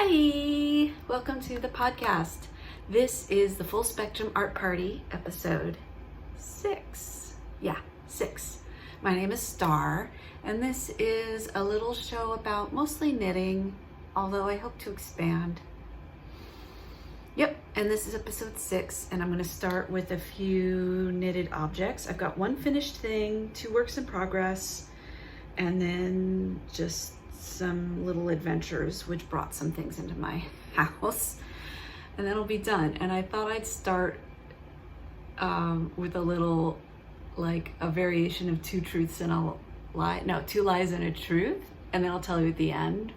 Hi, welcome to the podcast. This is the Full Spectrum Art Party, episode 6. Yeah, 6. My name is Star, and this is a little show about mostly knitting, although I hope to expand. Yep, and this is episode 6, and I'm going to start with a few knitted objects. I've got one finished thing, 2 works in progress, and then just some little adventures, which brought some things into my house, and then I'll be done. And I thought I'd start with a little, like a variation of 2 truths and a lie. No, 2 lies and a truth, and then I'll tell you at the end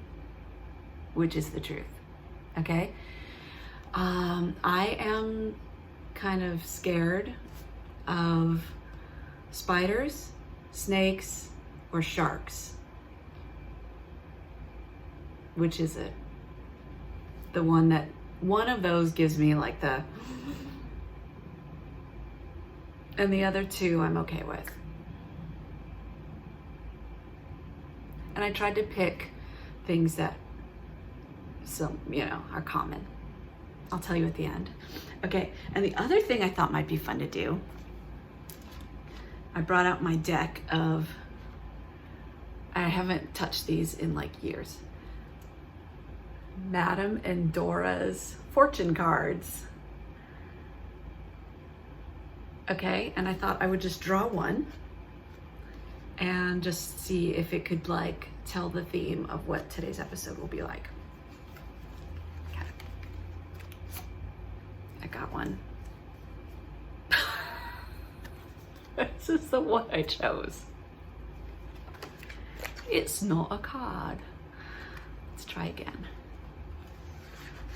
which is the truth. Okay. I am kind of scared of spiders, snakes, or sharks. Which is it? The one of those gives me like the, and the other 2 I'm okay with. And I tried to pick things that are common. I'll tell you at the end. Okay, and the other thing I thought might be fun to do, I brought out my deck of, I haven't touched these in like years, Madame Endora's fortune cards. Okay, and I thought I would just draw one and just see if it could like tell the theme of what today's episode will be like. Okay, I got one. This is the one I chose. It's not a card. Let's try again.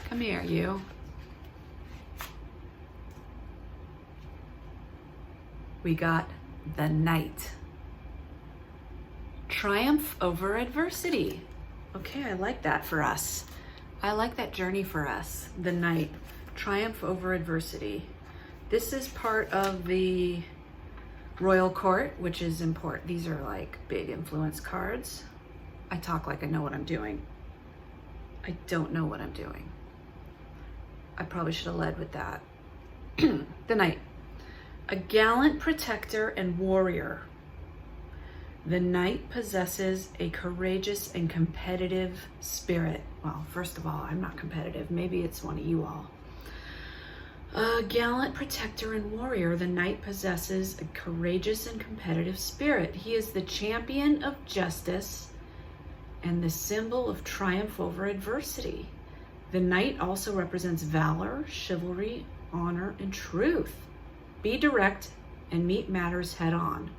Come here, you. We got the Knight. Triumph over adversity. Okay, I like that for us. I like that journey for us. The Knight. Triumph over adversity. This is part of the Royal Court, which is important. These are like big influence cards. I talk like I know what I'm doing. I don't know what I'm doing. I probably should have led with that. The Knight. A gallant protector and warrior. The Knight possesses a courageous and competitive spirit. Well, first of all, I'm not competitive. Maybe it's one of you all. A gallant protector and warrior, the Knight possesses a courageous and competitive spirit. He is the champion of justice and the symbol of triumph over adversity. The Knight also represents valor, chivalry, honor, and truth. Be direct and meet matters head on.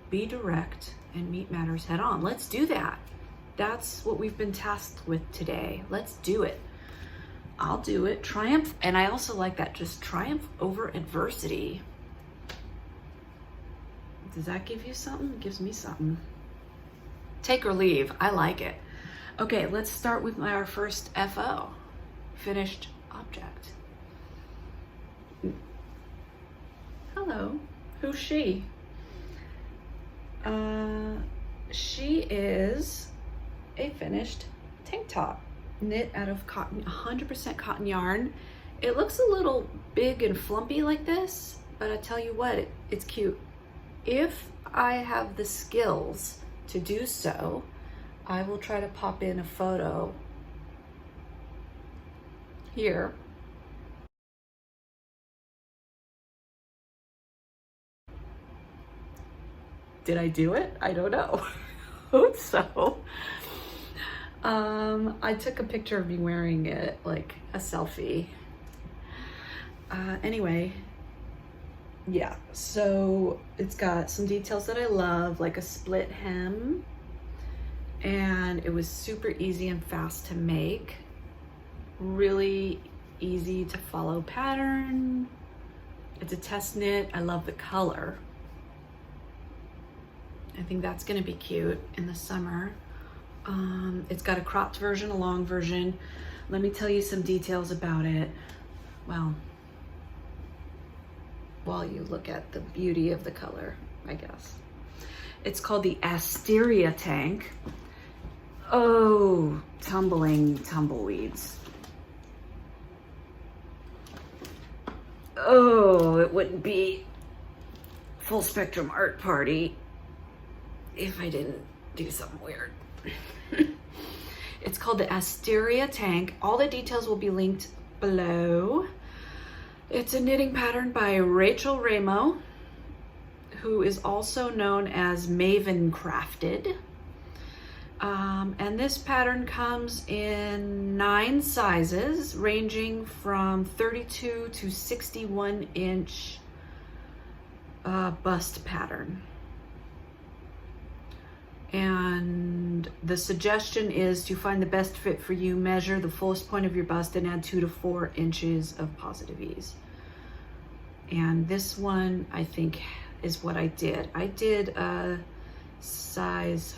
Be direct and meet matters head on. Let's do that. That's what we've been tasked with today. Let's do it. I'll do it. Triumph. And I also like that, just triumph over adversity. Does that give you something? It gives me something. Take or leave. I like it. Okay, let's start with our first FO, finished object. Hello, who's she? She is a finished tank top, knit out of cotton, 100% cotton yarn. It looks a little big and flumpy like this, but I tell you what, it's cute. If I have the skills to do so, I will try to pop in a photo here. Did I do it? I don't know. Hope so. I took a picture of me wearing it, like a selfie. Anyway, yeah, so it's got some details that I love, like a split hem. And it was super easy and fast to make. Really easy to follow pattern. It's a test knit. I love the color. I think that's gonna be cute in the summer. It's got a cropped version, a long version. Let me tell you some details about it. Well, while you look at the beauty of the color, I guess. It's called the Asteria tank. Oh, tumbling tumbleweeds. Oh, it wouldn't be full spectrum art party if I didn't do something weird. It's called the Asteria tank. All the details will be linked below. It's a knitting pattern by Rachel Ramo, who is also known as Maven Crafted. And this pattern comes in 9 sizes, ranging from 32 to 61 inch bust pattern. And the suggestion is to find the best fit for you, measure the fullest point of your bust, and add 2 to 4 inches of positive ease. And this one, I think, is what I did. I did a size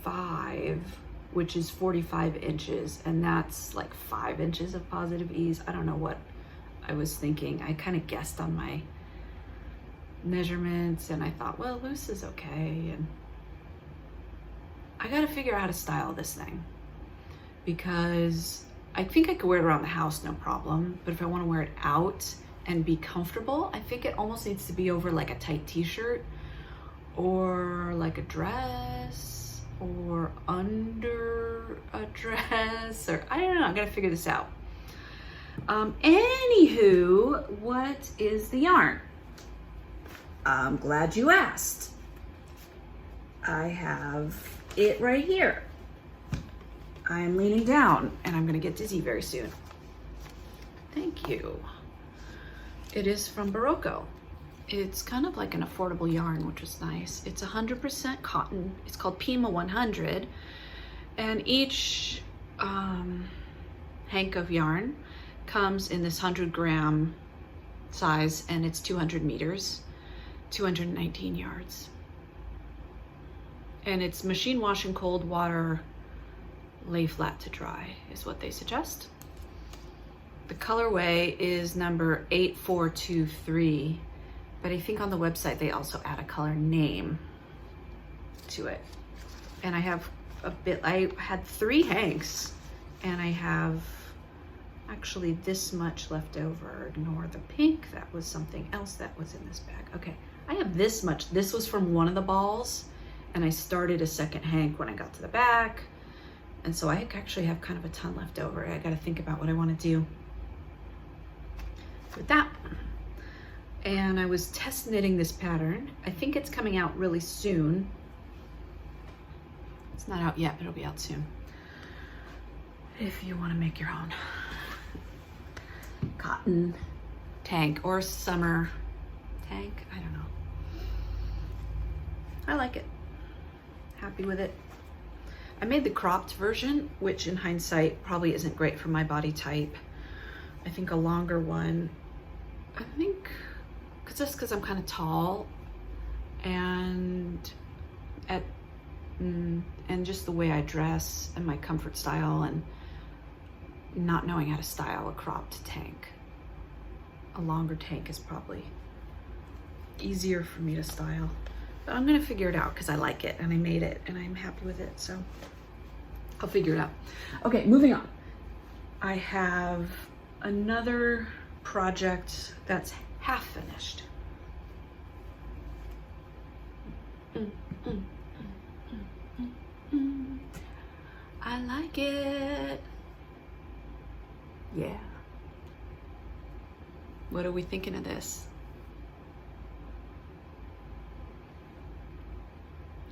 5, which is 45 inches, and that's like 5 inches of positive ease. I don't know what I was thinking. I kind of guessed on my measurements, and I thought, well, loose is okay. And I got to figure out how to style this thing, because I think I could wear it around the house, no problem. But if I want to wear it out and be comfortable, I think it almost needs to be over like a tight t-shirt or like a dress or under a dress, or I don't know, I gotta figure this out. Anywho, what is the yarn? I'm glad you asked. I have it right here. I'm leaning down and I'm gonna get dizzy very soon. Thank you. It is from Barocco. It's kind of like an affordable yarn, which is nice. It's 100% cotton. It's called Pima 100. And each hank of yarn comes in this 100-gram size, and it's 200 meters, 219 yards. And it's machine wash in cold water, lay flat to dry is what they suggest. The colorway is number 8423, but I think on the website they also add a color name to it. And I have I had 3 hanks, and I have actually this much left over. Ignore the pink, that was something else that was in this bag. Okay, I have this much. This was from one of the balls, and I started a second hank when I got to the back. And so I actually have kind of a ton left over. I gotta think about what I wanna do with that. And I was test knitting this pattern. I think it's coming out really soon. It's not out yet, but it'll be out soon. If you wanna make your own cotton tank or summer tank, I don't know. I like it, happy with it. I made the cropped version, which in hindsight probably isn't great for my body type. I think a longer one, I think, because I'm kind of tall, and just the way I dress and my comfort style, and not knowing how to style a cropped tank. A longer tank is probably easier for me to style. But I'm gonna figure it out because I like it and I made it and I'm happy with it, so I'll figure it out. Okay, moving on. I have another project that's half finished. I like it. Yeah. What are we thinking of this?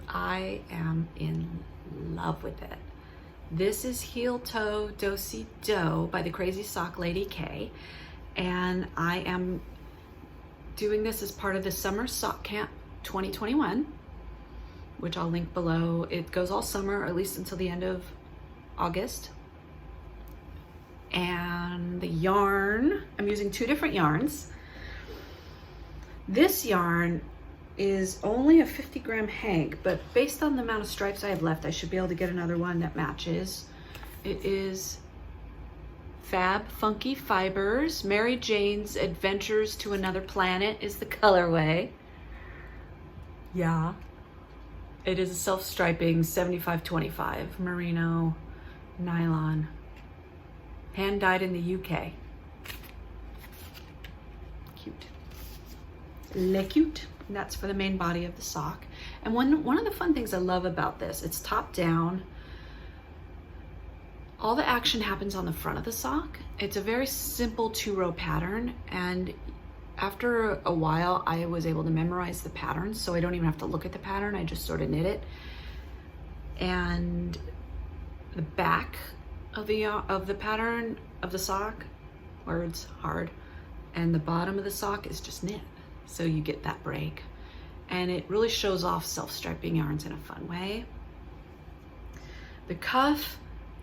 I am in love with it. This is Heel Toe Do-Si Do by the Crazy Sock Lady K, and I am doing this as part of the Summer Sock Camp 2021, which I'll link below. It goes all summer, or at least until the end of August. And the yarn, I'm using 2 different yarns. This yarn is only a 50-gram hank, but based on the amount of stripes I have left, I should be able to get another one that matches. It is Fab Funky Fibers. Mary Jane's Adventures to Another Planet is the colorway. Yeah. It is a self-striping 75/25 merino nylon, hand dyed in the UK. Cute. Le cute. And that's for the main body of the sock. And one of the fun things I love about this, it's top down. All the action happens on the front of the sock. It's a very simple 2-row pattern, and after a while I was able to memorize the pattern, so I don't even have to look at the pattern, I just sort of knit it. And the back of the pattern of the sock, words hard, and the bottom of the sock is just knit, so you get that break. And it really shows off self-striping yarns in a fun way. The cuff,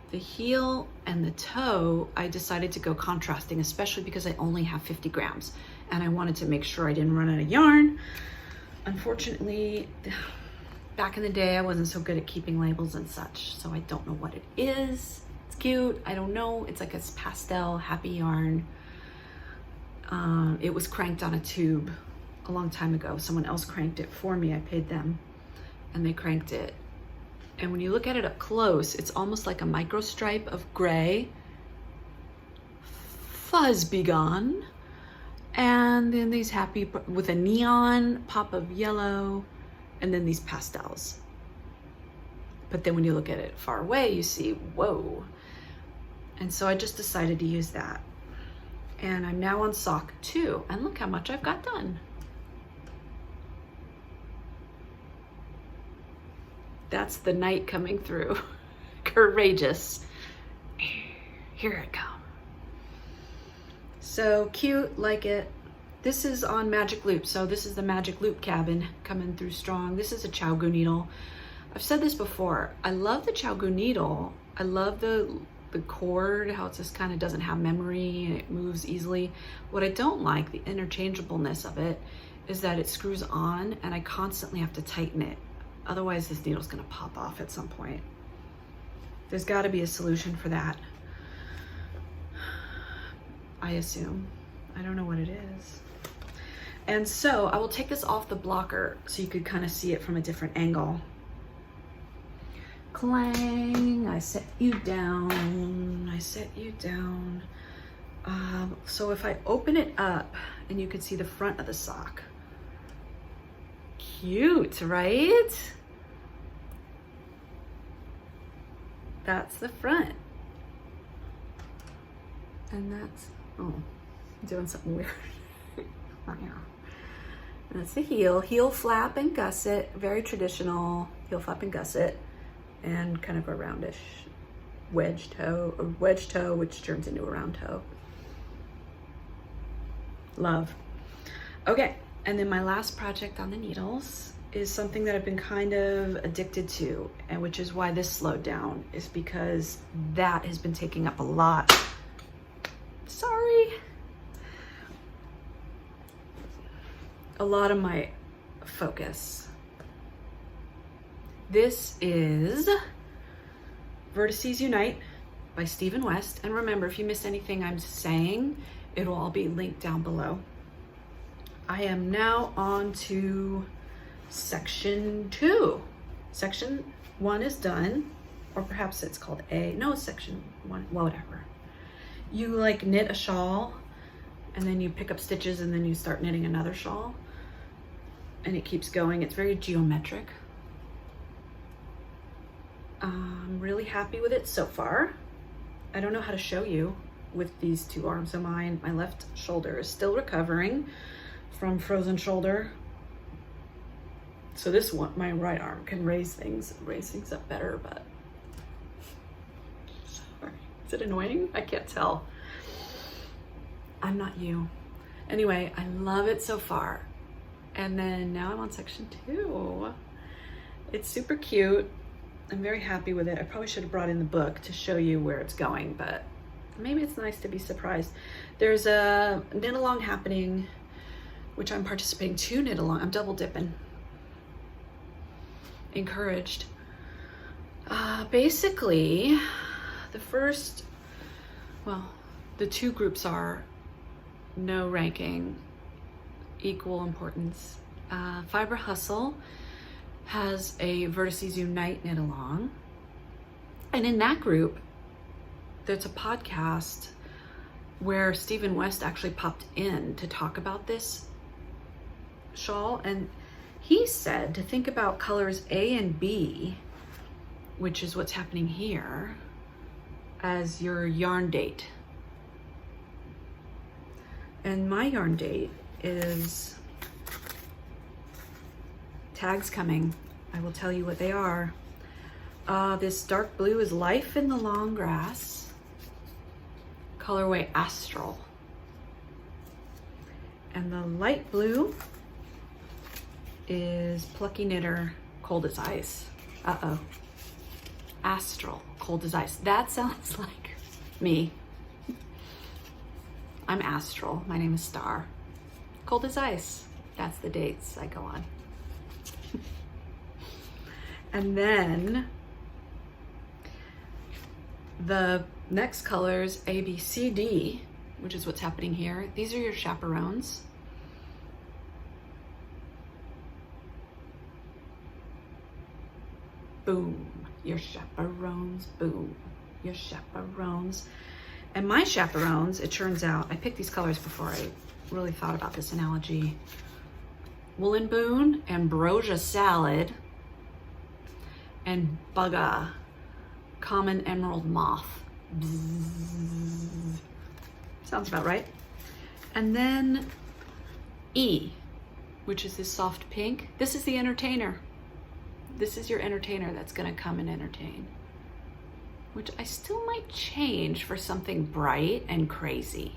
the heel, and the toe, I decided to go contrasting, especially because I only have 50 grams and I wanted to make sure I didn't run out of yarn. Unfortunately, back in the day, I wasn't so good at keeping labels and such, so I don't know what it is. It's cute, I don't know. It's like a pastel happy yarn. It was cranked on a tube a long time ago. Someone else cranked it for me. I paid them and they cranked it. And when you look at it up close, it's almost like a micro stripe of gray, fuzz be gone, and then these happy with a neon pop of yellow, and then these pastels. But then when you look at it far away, you see, whoa. And so I just decided to use that. And I'm now on sock 2, and look how much I've got done. That's the night coming through. Courageous. Here it comes. So cute, like it. This is on magic loop. So this is the magic loop cabin coming through strong. This is a Chowgu needle. I've said this before. I love the Chowgu needle. I love the cord, how it just kind of doesn't have memory and it moves easily. What I don't like, the interchangeableness of it, is that it screws on and I constantly have to tighten it. Otherwise this needle's gonna pop off at some point. There's gotta be a solution for that, I assume. I don't know what it is. And so I will take this off the blocker so you could kind of see it from a different angle. Clang, I set you down, I set you down. So if I open it up and you can see the front of the sock. Cute, right? That's the front. And that's, oh, I'm doing something weird. And that's the heel flap and gusset, very traditional, heel flap and gusset, and kind of a roundish wedge toe, which turns into a round toe. Love. Okay, and then my last project on the needles is something that I've been kind of addicted to, and which is why this slowed down, is because that has been taking up a lot. Sorry. A lot of my focus. This is Vertices Unite by Stephen West. And remember, if you missed anything I'm saying, it'll all be linked down below. I am now on to section 2. Section 1 is done, or perhaps it's called A. No, it's section 1, whatever. You like knit a shawl and then you pick up stitches and then you start knitting another shawl and it keeps going. It's very geometric. I'm really happy with it so far. I don't know how to show you with these two arms of mine. My left shoulder is still recovering from frozen shoulder. So this one, my right arm can raise things up better, but sorry. Is it annoying? I can't tell. I'm not you. Anyway, I love it so far. And then now I'm on section 2. It's super cute. I'm very happy with it. I probably should have brought in the book to show you where it's going, but maybe it's nice to be surprised. There's a knit along happening, which I'm participating to knit along. I'm double dipping. Encouraged. Basically, the two groups are no ranking, equal importance. Fiber Hustle has a Vertices Unite knit along. And in that group, there's a podcast where Stephen West actually popped in to talk about this shawl. And he said to think about colors A and B, which is what's happening here, as your yarn date. And my yarn date is tags coming. I will tell you what they are. This dark blue is Life in the Long Grass, colorway Astral. And the light blue is Plucky Knitter, Cold as Ice. Uh-oh. Astral, Cold as Ice. That sounds like me. I'm Astral. My name is Star. Cold as Ice. That's the dates I go on. And then the next colors, A, B, C, D, which is what's happening here. These are your chaperones. Boom, your chaperones, boom, your chaperones. And my chaperones, it turns out, I picked these colors before I really thought about this analogy. Woolen Boon, Ambrosia Salad, and Bugga, Common Emerald Moth. Bzzz. Sounds about right. And then E, which is this soft pink. This is the entertainer. This is your entertainer that's gonna come and entertain, which I still might change for something bright and crazy,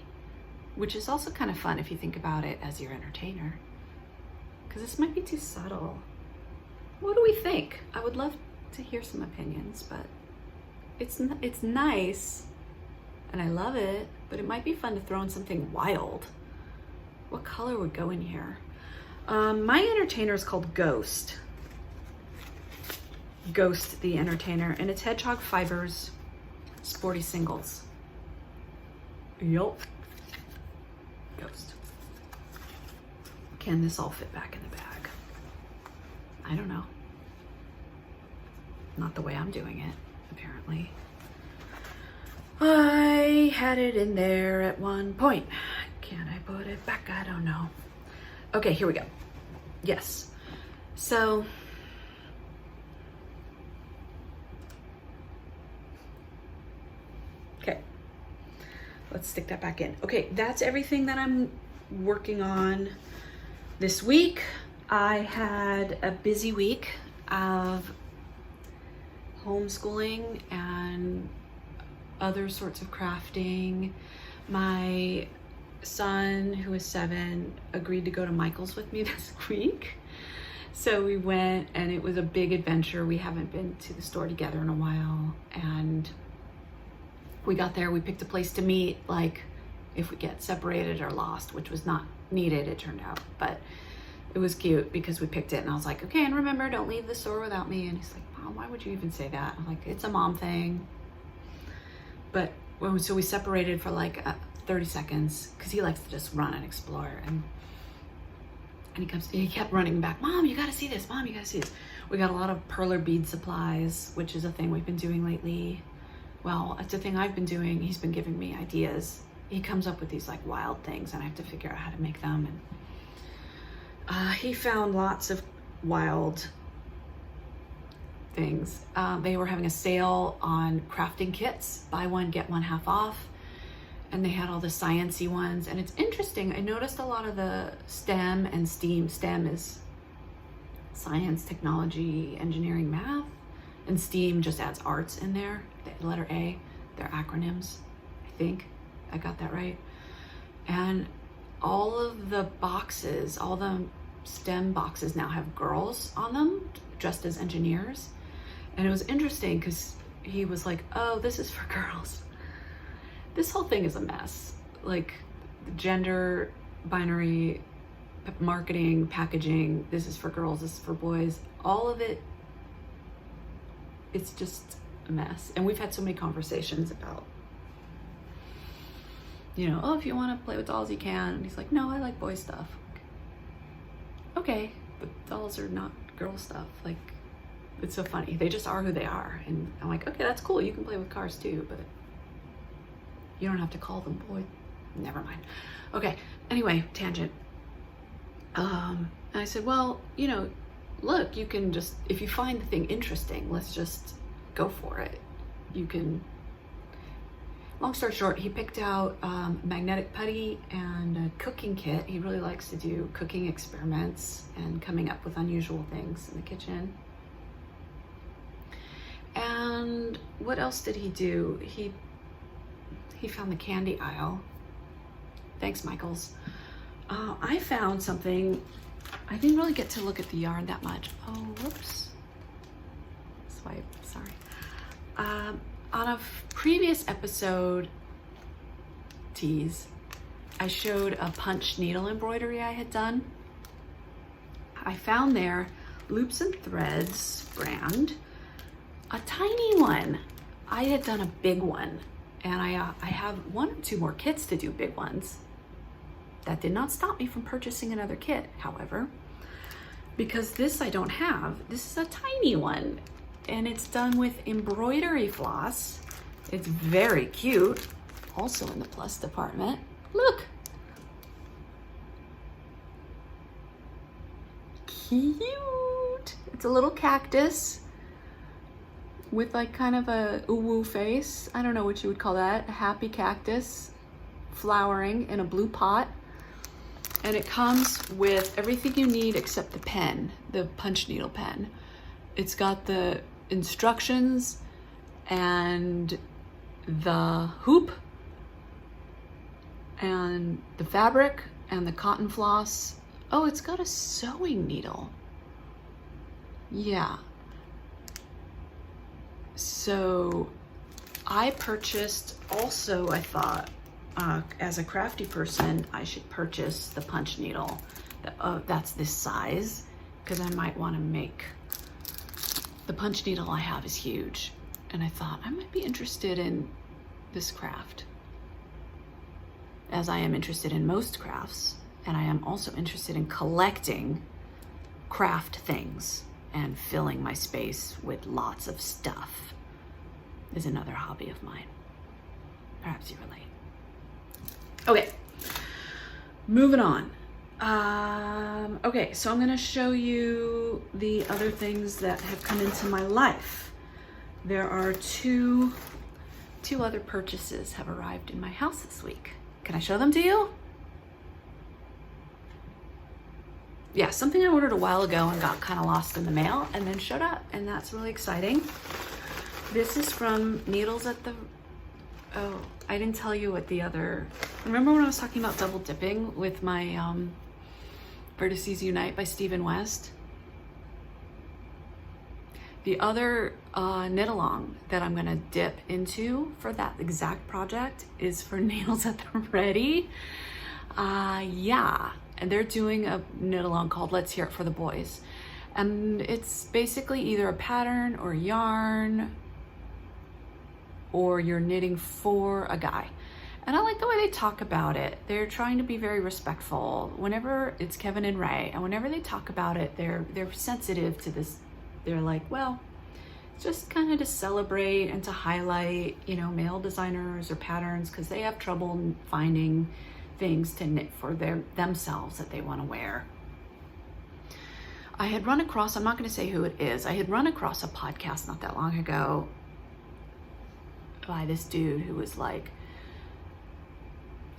which is also kind of fun if you think about it as your entertainer, because this might be too subtle. What do we think? I would love to hear some opinions, but it's nice and I love it, but it might be fun to throw in something wild. What color would go in here? My entertainer is called Ghost. Ghost the entertainer, and it's Hedgehog Fibers Sporty Singles. Yup. Ghost. Can this all fit back in the bag? I don't know. Not the way I'm doing it, apparently. I had it in there at one point. Can I put it back? I don't know. Okay, here we go. Yes. So okay, let's stick that back in. Okay, that's everything that I'm working on this week. I had a busy week of homeschooling and other sorts of crafting. My son, who is 7, agreed to go to Michael's with me this week. So we went, and it was a big adventure. We haven't been to the store together in a while, and we got there, we picked a place to meet, like if we get separated or lost, which was not needed, it turned out, but it was cute because we picked it, and I was like, okay, and remember, don't leave the store without me. And he's like, Mom, why would you even say that? I'm like, it's a mom thing. But so we separated for like 30 seconds because he likes to just run and explore, and he kept running back, Mom, you gotta see this, Mom, you gotta see this. We got a lot of perler bead supplies, which is a thing we've been doing lately. Well, it's a thing I've been doing. He's been giving me ideas. He comes up with these like wild things, and I have to figure out how to make them. And he found lots of wild things. They were having a sale on crafting kits, buy one, get one half off. And they had all the sciencey ones. And it's interesting, I noticed a lot of the STEM and STEAM. STEM is science, technology, engineering, math. And STEAM just adds arts in there. The letter A, they're acronyms, I think. I got that right. And all of the boxes, all the STEM boxes now have girls on them, dressed as engineers. And it was interesting because he was like, oh, this is for girls. This whole thing is a mess. Like the gender binary, marketing, packaging, this is for girls, this is for boys, all of it, it's just a mess. And we've had so many conversations about, you know, oh, if you want to play with dolls, you can. And he's like, no, I like boy stuff. Okay, but dolls are not girl stuff. Like, It's so funny. They just are who they are. And I'm like, okay, that's cool. You can play with cars too, but you don't have to call them boy. Never mind. Okay. Anyway, tangent. And I said, well, you know, look, you can just, if you find the thing interesting, let's just go for it. You can, long story short, he picked out magnetic putty and a cooking kit. He really likes to do cooking experiments and coming up with unusual things in the kitchen. And what else did he do? He found the candy aisle. Thanks, Michaels. I found something. I didn't really get to look at the yarn that much. Oh, whoops. Swipe, sorry. On a previous episode, tease, I showed a punch needle embroidery I had done. I found there Loops and Threads brand, a tiny one. I had done a big one, and I have 1 or 2 more kits to do big ones. That did not stop me from purchasing another kit, however, because this I don't have. This is a tiny one, and it's done with embroidery floss. It's very cute, also in the plus department. Look. Cute. It's a little cactus with like kind of a ooh-woo face. I don't know what you would call that. A happy cactus flowering in a blue pot. And it comes with everything you need except the pen, the punch needle pen. It's got the instructions and the hoop and the fabric and the cotton floss. Oh, it's got a sewing needle. Yeah. So I purchased also, I thought, as a crafty person, I should purchase the punch needle. That's this size, because I might want to make, the punch needle I have is huge. And I thought I might be interested in this craft, as I am interested in most crafts. And I am also interested in collecting craft things and filling my space with lots of stuff is another hobby of mine. Perhaps you relate. Okay, moving on. Okay, so I'm gonna show you the other things that have come into my life. There are two other purchases have arrived in my house this week. Can I show them to you? Yeah, something I ordered a while ago and got kind of lost in the mail and then showed up, and that's really exciting. This is from Needles at the, oh, I didn't tell you what the other, remember when I was talking about double dipping with my Vertices Unite by Stephen West? The other knit along that I'm gonna dip into for that exact project is for Needles at the Ready. Yeah, and they're doing a knit along called Let's Hear It for the Boys. And it's basically either a pattern or yarn, or you're knitting for a guy. And I like the way they talk about it. They're trying to be very respectful. Whenever it's Kevin and Ray, and whenever they talk about it, they're sensitive to this. They're like, well, just kind of to celebrate and to highlight, you know, male designers or patterns, because they have trouble finding things to knit for themselves that they want to wear. I had run across, I'm not going to say who it is, I had run across a podcast not that long ago by this dude who was like,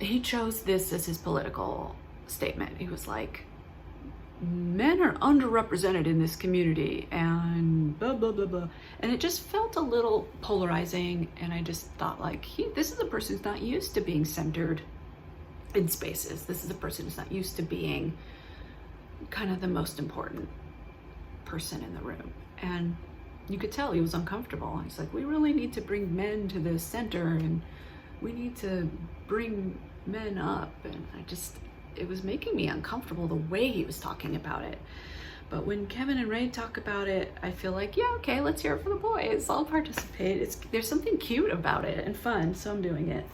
he chose this as his political statement. He was like, men are underrepresented in this community and blah, blah, blah, blah. And it just felt a little polarizing. And I just thought like, this is a person who's not used to being centered in spaces. This is a person who's not used to being kind of the most important person in the room. And you could tell he was uncomfortable. He's like, we really need to bring men to the center and we need to bring men up. And it was making me uncomfortable the way he was talking about it. But when Kevin and Ray talk about it, I feel like, yeah, okay, let's hear it for the boys. I'll participate. There's something cute about it and fun, so I'm doing it.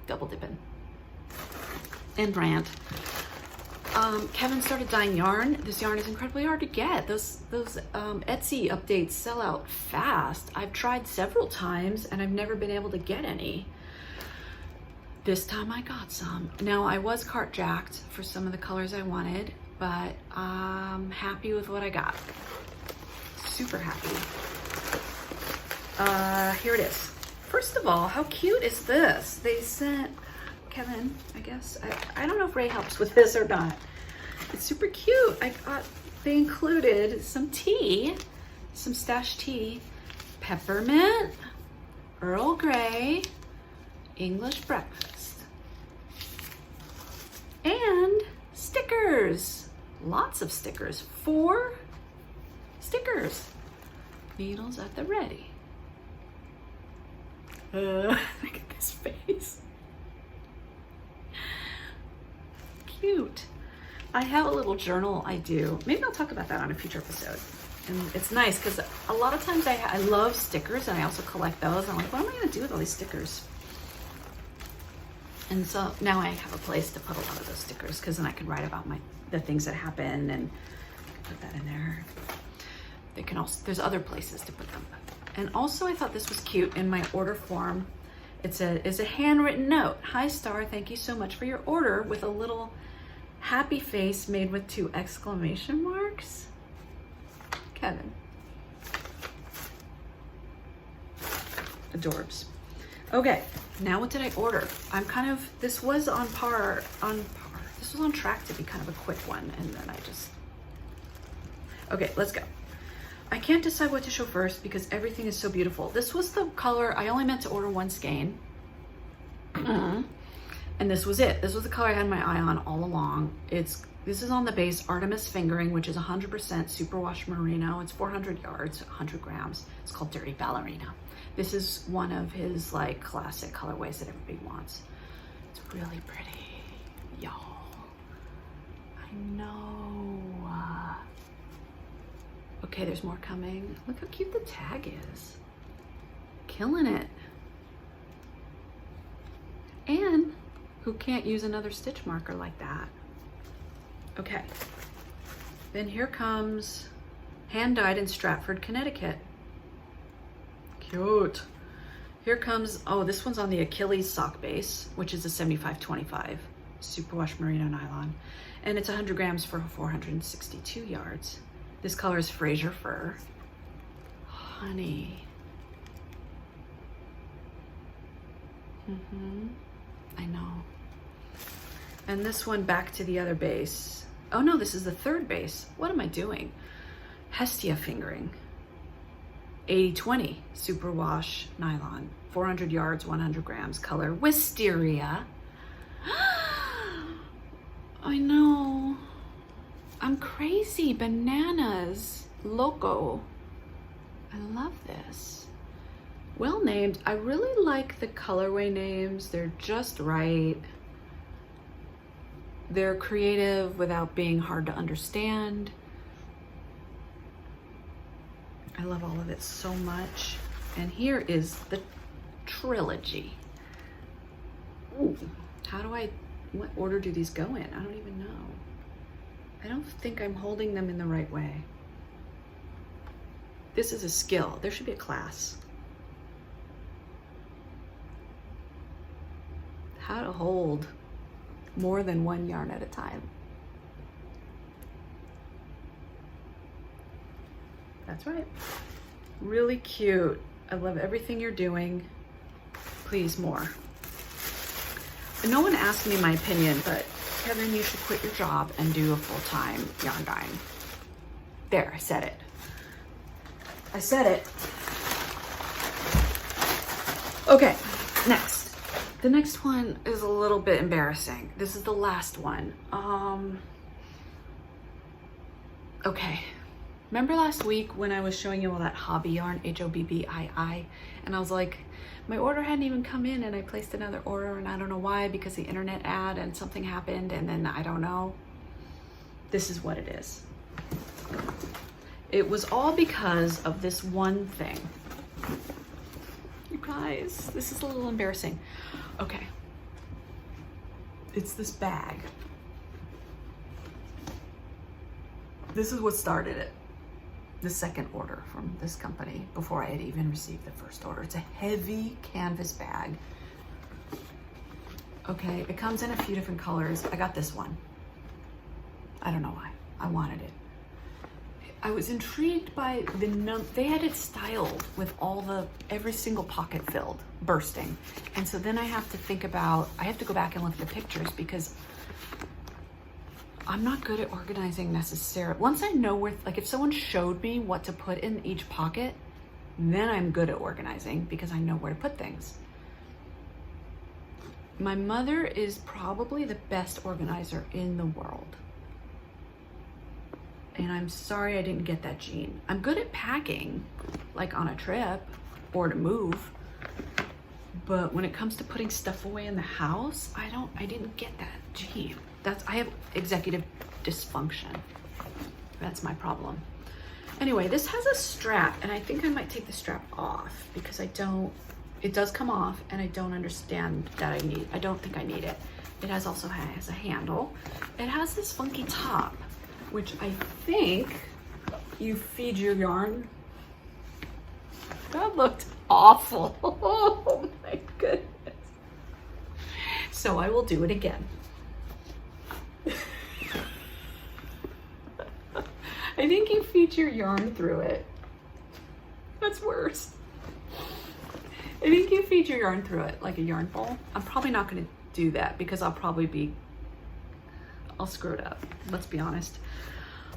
Double dipping. And rant. Kevin started dyeing yarn. This yarn is incredibly hard to get. Those Etsy updates sell out fast. I've tried several times and I've never been able to get any. This time I got some. Now I was cart jacked for some of the colors I wanted, but I'm happy with what I got. Super happy. Here it is. First of all, how cute is this? They sent Kevin, I guess. I don't know if Ray helps with this or not. It's super cute. They included some tea, some stash tea, peppermint, Earl Grey, English breakfast, and stickers. Lots of stickers. 4 stickers. Needles at the ready. Look at this face. Cute. I have a little journal I do. Maybe I'll talk about that on a future episode. And it's nice because a lot of times I love stickers and I also collect those. I'm like, what am I going to do with all these stickers? And so now I have a place to put a lot of those stickers because then I can write about the things that happen and put that in there. They can also, there's other places to put them. And also I thought this was cute in my order form. It's a handwritten note. Hi Star, thank you so much for your order, with a little happy face made with 2 exclamation marks. Kevin. Adorbs. Okay, now what did I order? This was on this was on track to be kind of a quick one, and then okay, let's go. I can't decide what to show first because everything is so beautiful. This was the color, I only meant to order 1 skein. And this was it. This was the color I had my eye on all along. This is on the base Artemis Fingering, which is 100% superwash merino. It's 400 yards, 100 grams. It's called Dirty Ballerina. This is one of his like classic colorways that everybody wants. It's really pretty, y'all. I know. Okay, there's more coming. Look how cute the tag is. Killing it. And who can't use another stitch marker like that? Okay. Then here comes hand dyed in Stratford, Connecticut. Cute. Here comes, oh, this one's on the Achilles sock base, which is a 75-25 superwash merino nylon. And it's 100 grams for 462 yards. This color is Fraser Fur. Honey. I know. And this one back to the other base. Oh no, this is the 3rd base. What am I doing? Hestia Fingering. 80-20 superwash nylon. 400 yards, 100 grams. Color Wisteria. I know. I'm crazy. Bananas. Loco. I love this. Well named. I really like the colorway names. They're just right. They're creative without being hard to understand. I love all of it so much. And here is the trilogy. Ooh, what order do these go in? I don't even know. I don't think I'm holding them in the right way. This is a skill. There should be a class. How to hold more than 1 yarn at a time. That's right. Really cute. I love everything you're doing. Please, more. No one asked me my opinion, but Kevin, you should quit your job and do a full-time yarn dyeing. There, I said it. I said it. Okay, next. The next one is a little bit embarrassing. This is the last one. Okay. Remember last week when I was showing you all that hobby yarn, HOBBII, and I was like, my order hadn't even come in and I placed another order and I don't know why, because the internet ad and something happened and then I don't know. This is what it is. It was all because of this one thing. You guys, this is a little embarrassing. Okay. It's this bag. This is what started it. The second order from this company before I had even received the first order. It's a heavy canvas bag. Okay, it comes in a few different colors. I got this one. I don't know why. I wanted it. I was intrigued by they had it styled with every single pocket filled, bursting. And so then I have to think about, I have to go back and look at the pictures because I'm not good at organizing necessarily. Once I know where, like if someone showed me what to put in each pocket, then I'm good at organizing because I know where to put things. My mother is probably the best organizer in the world. And I'm sorry I didn't get that gene. I'm good at packing, like on a trip or to move. But when it comes to putting stuff away in the house, I didn't get that gene. I have executive dysfunction. That's my problem. Anyway, this has a strap and I think I might take the strap off because it does come off and I don't understand that I don't think I need it. It also has a handle. It has this funky top, which I think you feed your yarn. That looked awful. Oh my goodness. So I will do it again. I think you feed your yarn through it. That's worse. I think you feed your yarn through it like a yarn bowl. I'm probably not gonna do that because I'll screw it up, let's be honest.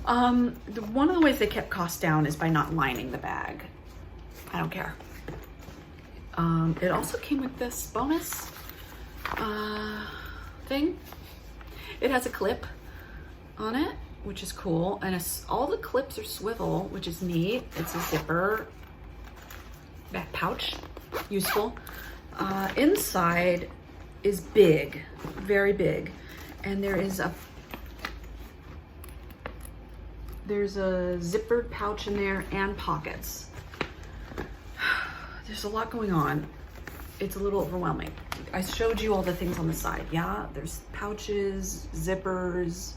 One of the ways they kept costs down is by not lining the bag. I don't care. It also came with this bonus thing. It has a clip on it, which is cool. And all the clips are swivel, which is neat. It's a zipper back pouch, useful. Inside is big, very big. And there's a zippered pouch in there and pockets. There's a lot going on. It's a little overwhelming. I showed you all the things on the side. Yeah, there's pouches, zippers.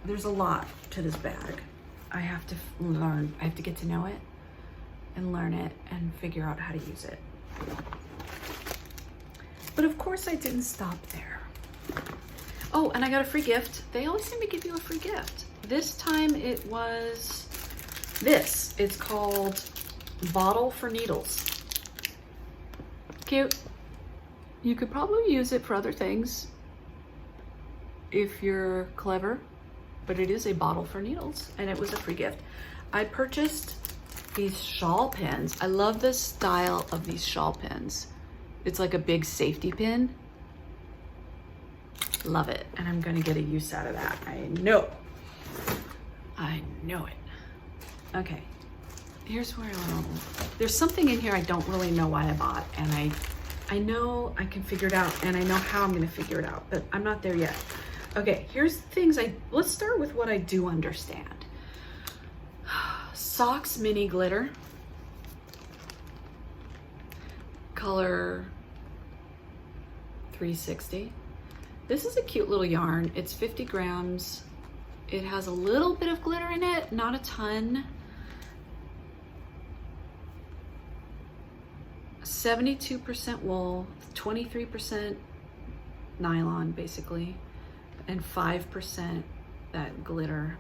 There's a lot to this bag. I have to learn. I have to get to know it and learn it and figure out how to use it. But of course I didn't stop there. Oh, and I got a free gift. They always seem to give you a free gift. This time it was this. It's called Bottle for Needles. Cute. You could probably use it for other things if you're clever, but it is a bottle for needles and it was a free gift. I purchased these shawl pins. I love the style of these shawl pins. It's like a big safety pin. Love it. And I'm gonna get a use out of that. I know it. Okay, here's where there's something in here I don't really know why I bought, and I know I can figure it out and I know how I'm gonna figure it out, but I'm not there yet. Okay, here's things let's start with what I do understand. Socks mini glitter. Color 360. This is a cute little yarn. It's 50 grams. It has a little bit of glitter in it, not a ton. 72% wool, 23% nylon basically, and 5% that glitter,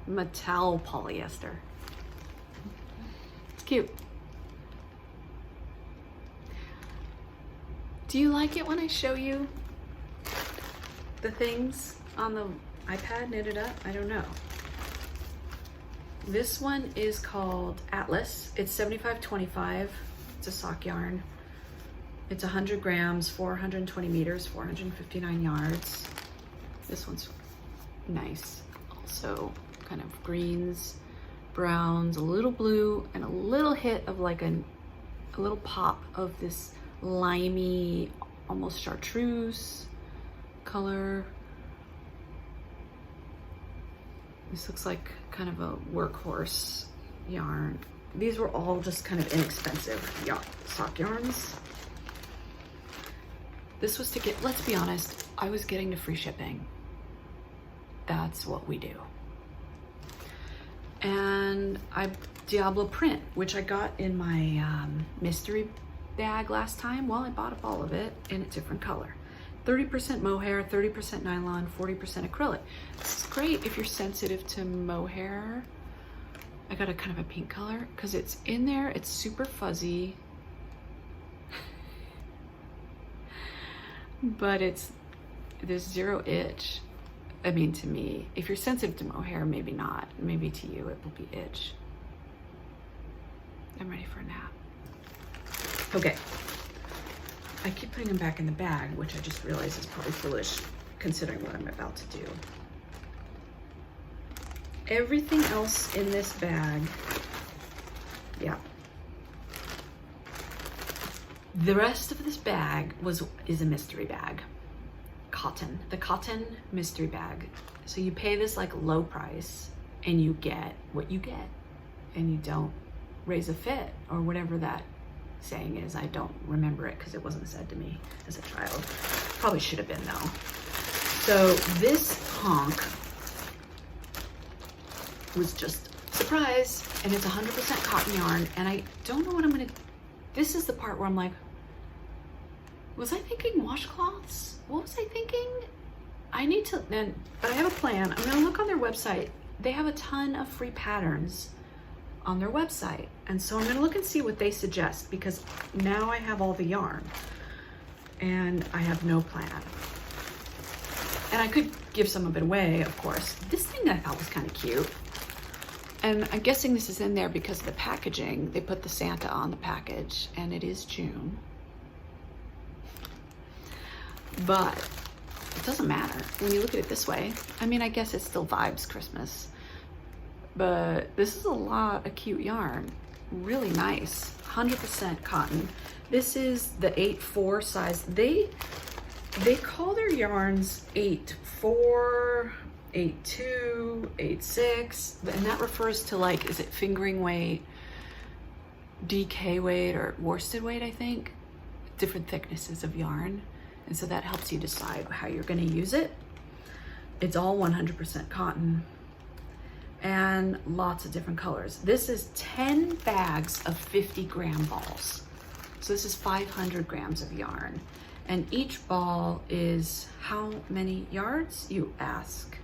metal polyester. It's cute. Do you like it when I show you the things on the iPad knitted up? I don't know. This one is called Atlas. It's 75/25. It's a sock yarn. It's 100 grams, 420 meters, 459 yards. This one's nice. Also kind of greens, browns, a little blue, and a little hit of like a little pop of this limey, almost chartreuse color. This looks like kind of a workhorse yarn. These were all just kind of inexpensive sock yarns. This was to get, let's be honest, I was getting the free shipping. That's what we do. And Diablo print, which I got in my mystery bag last time. Well, I bought up all of it in a different color. 30% mohair, 30% nylon, 40% acrylic. This is great if you're sensitive to mohair. I got a kind of a pink color because it's in there. It's super fuzzy, but there's zero itch. I mean, to me, if you're sensitive to mohair, maybe not. Maybe to you, it will be itch. I'm ready for a nap. Okay. I keep putting them back in the bag, which I just realized is probably foolish considering what I'm about to do. Everything else in this bag, yeah. The rest of this bag is a mystery bag. Cotton, the cotton mystery bag. So you pay this like low price and you get what you get, and you don't raise a fit or whatever that saying is. I don't remember it because it wasn't said to me as a child. Probably should have been though. So this honk was just a surprise, and it's 100% cotton yarn, and I don't know what I'm gonna, this is the part where I'm like, was I thinking washcloths? What was I thinking? I need to, but I have a plan. I'm gonna look on their website. They have a ton of free patterns on their website. And so I'm gonna look and see what they suggest, because now I have all the yarn and I have no plan. And I could give some of it away, of course. This thing I thought was kind of cute. And I'm guessing this is in there because of the packaging. They put the Santa on the package, and it is June. But it doesn't matter when you look at it this way. I mean, I guess it still vibes Christmas, but this is a lot of cute yarn. Really nice, 100% cotton. This is the 8/4 size. They call their yarns 8/4, 8/2, 8/6, and that refers to, like, is it fingering weight, DK weight, or worsted weight, I think? Different thicknesses of yarn. And so that helps you decide how you're gonna use it. It's all 100% cotton and lots of different colors. This is 10 bags of 50-gram balls. So this is 500 grams of yarn. And each ball is how many yards, you ask?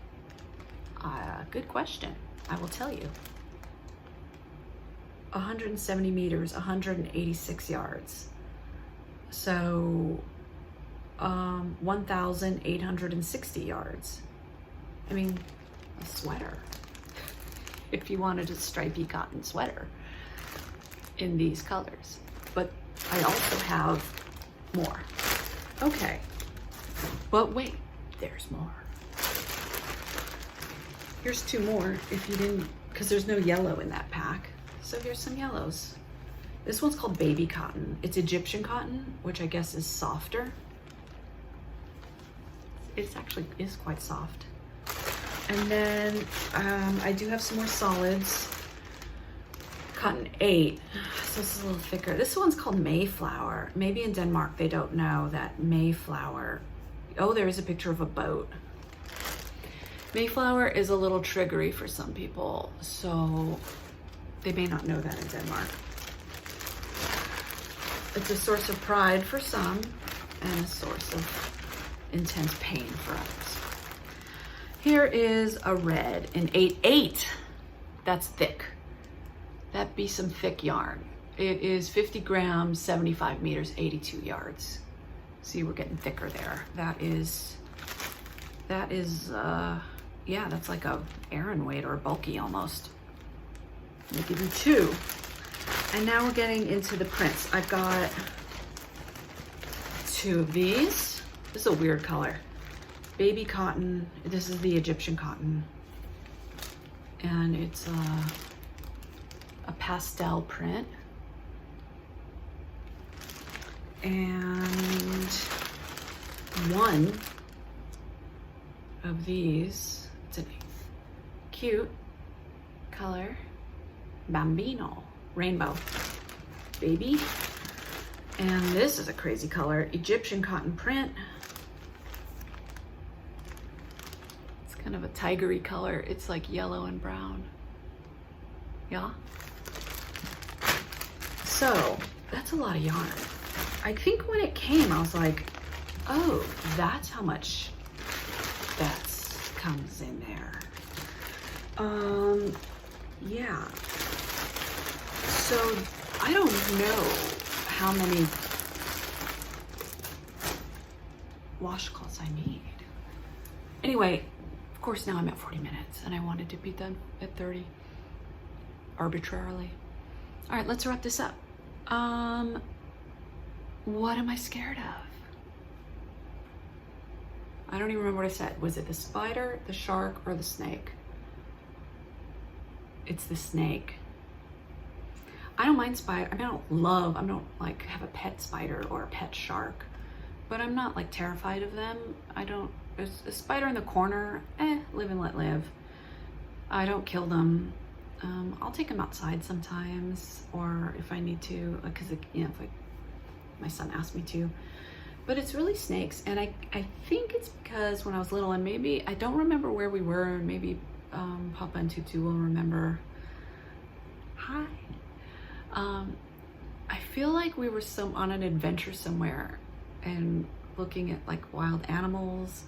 Good question, I will tell you. 170 meters, 186 yards. So 1,860 yards. I mean, a sweater. If you wanted a stripy cotton sweater in these colors. But I also have more. Okay, but wait, there's more. Here's 2 more if you didn't, because there's no yellow in that pack. So here's some yellows. This one's called baby cotton. It's Egyptian cotton, which I guess is softer. It actually is quite soft. And then I do have some more solids. Cotton 8, so this is a little thicker. This one's called Mayflower. Maybe in Denmark they don't know that Mayflower. Oh, there is a picture of a boat. Mayflower is a little triggery for some people, so they may not know that in Denmark. It's a source of pride for some and a source of intense pain for others. Here is a red in 8/8. That's thick. That'd be some thick yarn. It is 50 grams, 75 meters, 82 yards. See, we're getting thicker there. That is, yeah, that's like a Aran weight or a bulky almost. Let me give you 2. And now we're getting into the prints. I've got 2 of these. This is a weird color. Baby cotton. This is the Egyptian cotton. And it's a pastel print. And one of these, it's a cute color, Bambino, rainbow, baby. And this is a crazy color, Egyptian cotton print. It's kind of a tigery color. It's like yellow and brown. Yeah. So that's a lot of yarn. I think when it came, I was like, oh, that's how much that comes in there. Yeah. So I don't know how many washcloths I need. Anyway, of course now I'm at 40 minutes and I wanted to be done at 30 arbitrarily. All right, let's wrap this up. What am I scared of? I don't even remember what I said. Was it the spider, the shark, or the snake? It's the snake. I don't mind spider. I mean, I don't like have a pet spider or a pet shark, but I'm not like terrified of them. There's a spider in the corner, live and let live. I don't kill them. I'll take them outside sometimes, or if I need to, because if my son asked me to. But it's really snakes, and I think it's because when I was little, and maybe I don't remember where we were, and maybe Papa and Tutu will remember. Hi. I feel like we were on an adventure somewhere, and looking at like wild animals,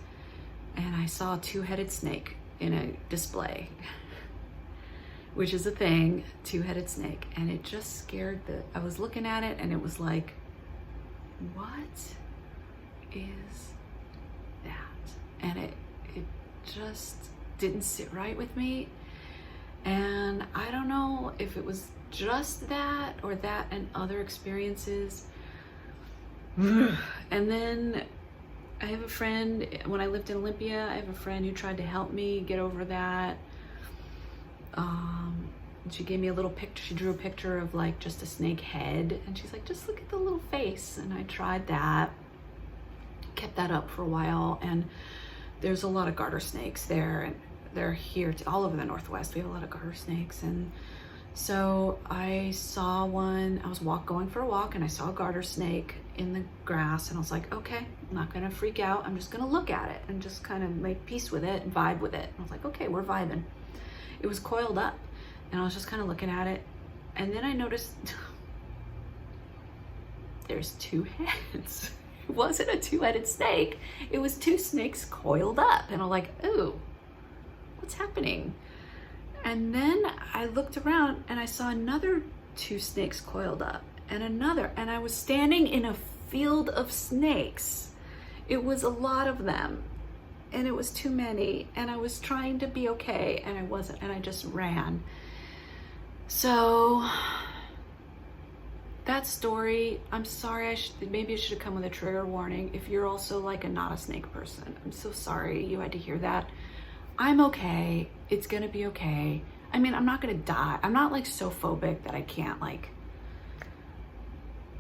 and I saw a two-headed snake in a display, which is a thing, two-headed snake, and it just scared I was looking at it and it was like, what is that? And it just didn't sit right with me. And I don't know if it was just that or that and other experiences. And then I have a friend, when I lived in Olympia, I have a friend who tried to help me get over that. She gave me a little picture. She drew a picture of like just a snake head, and she's like, just look at the little face. And I tried that, kept that up for a while. And there's a lot of garter snakes there, and they're here all over the Northwest. We have a lot of garter snakes. And so I saw one, I was going for a walk, and I saw a garter snake in the grass, and I was like, okay, I'm not gonna freak out. I'm just gonna look at it and just kind of make peace with it and vibe with it. And I was like, okay, we're vibing. It was coiled up, and I was just kind of looking at it. And then I noticed there's two heads. It wasn't a two-headed snake. It was two snakes coiled up. And I'm like, ooh, what's happening? And then I looked around and I saw another two snakes coiled up, and another, and I was standing in a field of snakes. It was a lot of them, and it was too many, and I was trying to be okay, and I wasn't, and I just ran. So that story, I'm sorry, maybe I should have come with a trigger warning. If you're also like not a snake person, I'm so sorry you had to hear that. I'm okay. It's gonna be okay. I mean, I'm not gonna die. I'm not like so phobic that I can't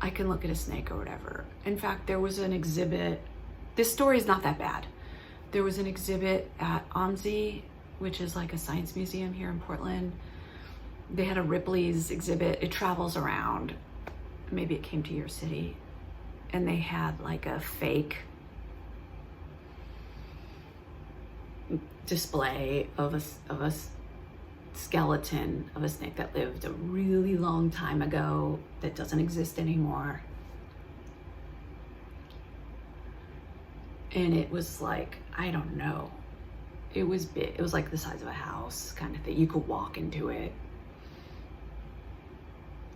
I can look at a snake or whatever. In fact, there was an exhibit. This story is not that bad. There was an exhibit at OMSI, which is like a science museum here in Portland. They had a Ripley's exhibit. It travels around. Maybe it came to your city. And they had like a fake display of a skeleton of a snake that lived a really long time ago that doesn't exist anymore. And it was like, I don't know, it was big. It was like the size of a house kind of thing. You could walk into it.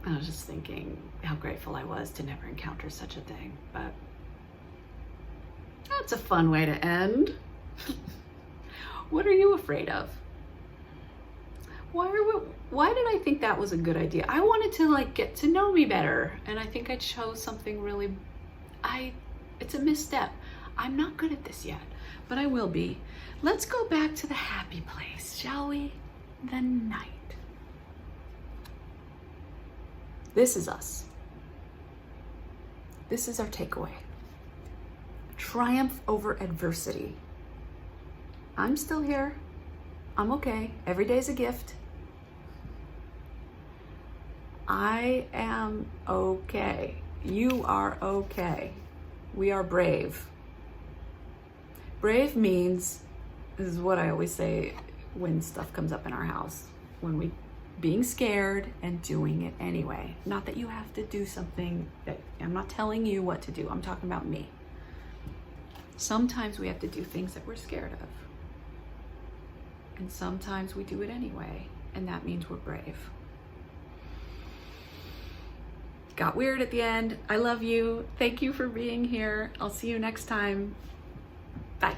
And I was just thinking how grateful I was to never encounter such a thing. But that's a fun way to end. What are you afraid of? Why did I think that was a good idea? I wanted to get to know me better, and I think I chose something really, it's a misstep. I'm not good at this yet, but I will be. Let's go back to the happy place, shall we? The night. This is us. This is our takeaway. Triumph over adversity. I'm still here. I'm okay. Every day's a gift. I am okay. You are okay. We are brave. Brave means, this is what I always say when stuff comes up in our house, when we being scared and doing it anyway. Not that you have to do something that, I'm not telling you what to do. I'm talking about me. Sometimes we have to do things that we're scared of. And sometimes we do it anyway. And that means we're brave. Got weird at the end. I love you. Thank you for being here. I'll see you next time. Bye.